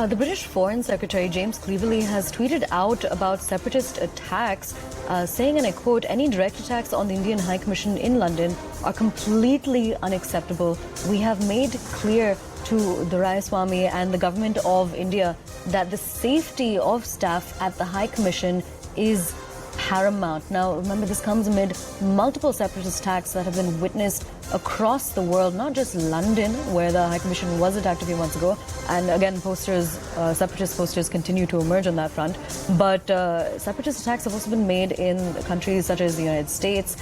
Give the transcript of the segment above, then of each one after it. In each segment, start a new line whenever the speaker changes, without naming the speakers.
The British Foreign Secretary James Cleverly has tweeted out about separatist attacks, saying, and I quote, "Any direct attacks on the Indian High Commission in London are completely unacceptable. We have made clear to the Ramaswamy and the government of India that the safety of staff at the High Commission is paramount." Now, remember, this comes amid multiple separatist attacks that have been witnessed across the world, not just London, where the High Commission was attacked a few months ago. And again, separatist posters continue to emerge on that front. But separatist attacks have also been made in countries such as the United States,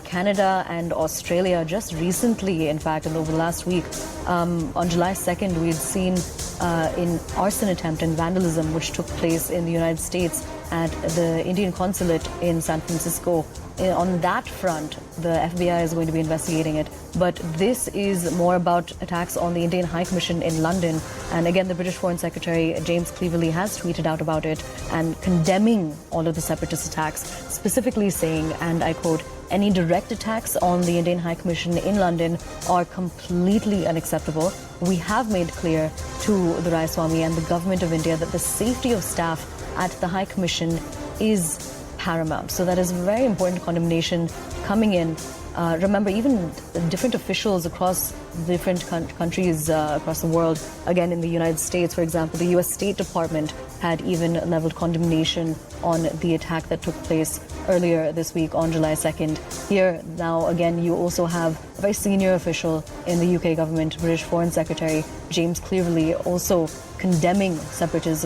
Canada, and Australia. Just recently, in fact, and over the last week, on July 2nd, we'd seen an arson attempt and vandalism which took place in the United States at the Indian consulate in San Francisco. On that front, the FBI is going to be investigating it. But this is more about attacks on the Indian High Commission in London. And again, the British Foreign Secretary James Cleverly has tweeted out about it and condemning all of the separatist attacks, specifically saying, and I quote, "Any direct attacks on the Indian High Commission in London are completely unacceptable. We have made clear to the Ramaswamy and the government of India that the safety of staff at the High Commission is paramount." So that is a very important condemnation coming in. Remember, even different officials across different countries across the world, again in the United States, for example, the U.S. State Department had even leveled condemnation on the attack that took place earlier this week on July 2nd. Here, now, again, you also have a very senior official in the UK government, British Foreign Secretary James Cleverly, also condemning separatist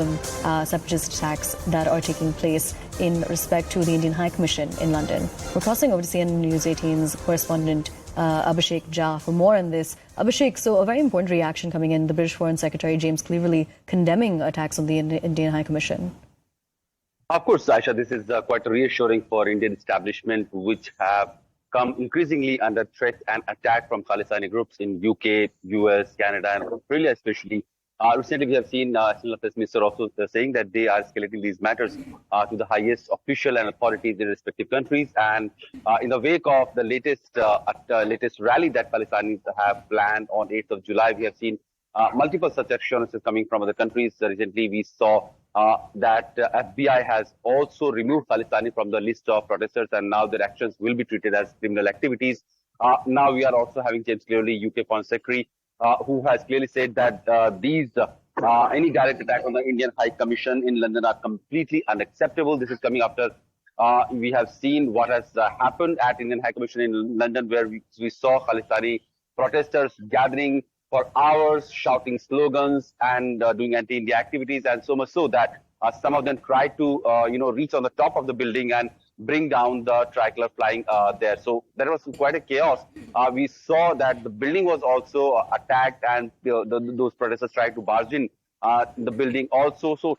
attacks that are taking place in respect to the Indian High Commission in London. We're crossing over to CNN News 18's correspondent Abhishek Jha for more on this. Abhishek, so a very important reaction coming in, the British Foreign Secretary James Cleverly condemning attacks on the Indian High Commission.
Of course, Aisha, this is quite reassuring for Indian establishment, which have come increasingly under threat and attack from Khalistani groups in UK, US, Canada, and Australia especially. Recently, we have seen National Affairs Minister also saying that they are escalating these matters to the highest official and authorities in respective countries. And in the wake of the latest rally that Khalistanis have planned on 8th of July, we have seen multiple such assurances coming from other countries. Recently, we saw that FBI has also removed Khalistani from the list of protesters, and now their actions will be treated as criminal activities. Now we are also having James Cleverly, UK Foreign Secretary, who has clearly said that any direct attack on the Indian High Commission in London are completely unacceptable. This is coming after we have seen what has happened at Indian High Commission in London, where we saw Khalistani protesters gathering for hours, shouting slogans and doing anti-India activities, and so much so that some of them tried to reach on the top of the building and bring down the tricolor flying there. So there was quite a chaos. We saw that the building was also attacked, and those protesters tried to barge in the building also. So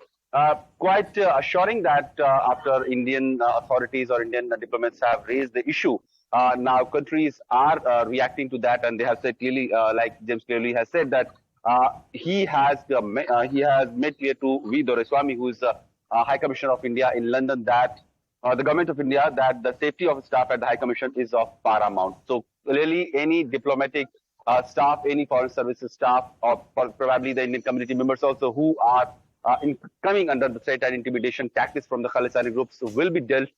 quite assuring that after Indian authorities or Indian diplomats have raised the issue, now countries are reacting to that, and they have said clearly, like James Cleverly has said, that he has made clear to V. Doraiswamy, who is the High Commissioner of India in London, that the government of India, that the safety of staff at the High Commission is of paramount. So clearly, any diplomatic staff, any foreign services staff, or probably the Indian community members also who are coming under the threat and intimidation tactics from the Khalistani groups will be dealt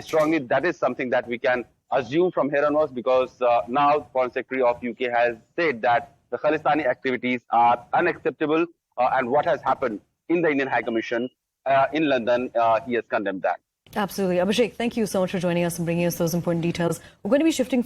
strongly. That is something that we can assume from here onwards, because now Foreign Secretary of UK has said that the Khalistani activities are unacceptable, and what has happened in the Indian High Commission in London, he has condemned that.
Absolutely. Abhishek, thank you so much for joining us and bringing us those important details. We're going to be shifting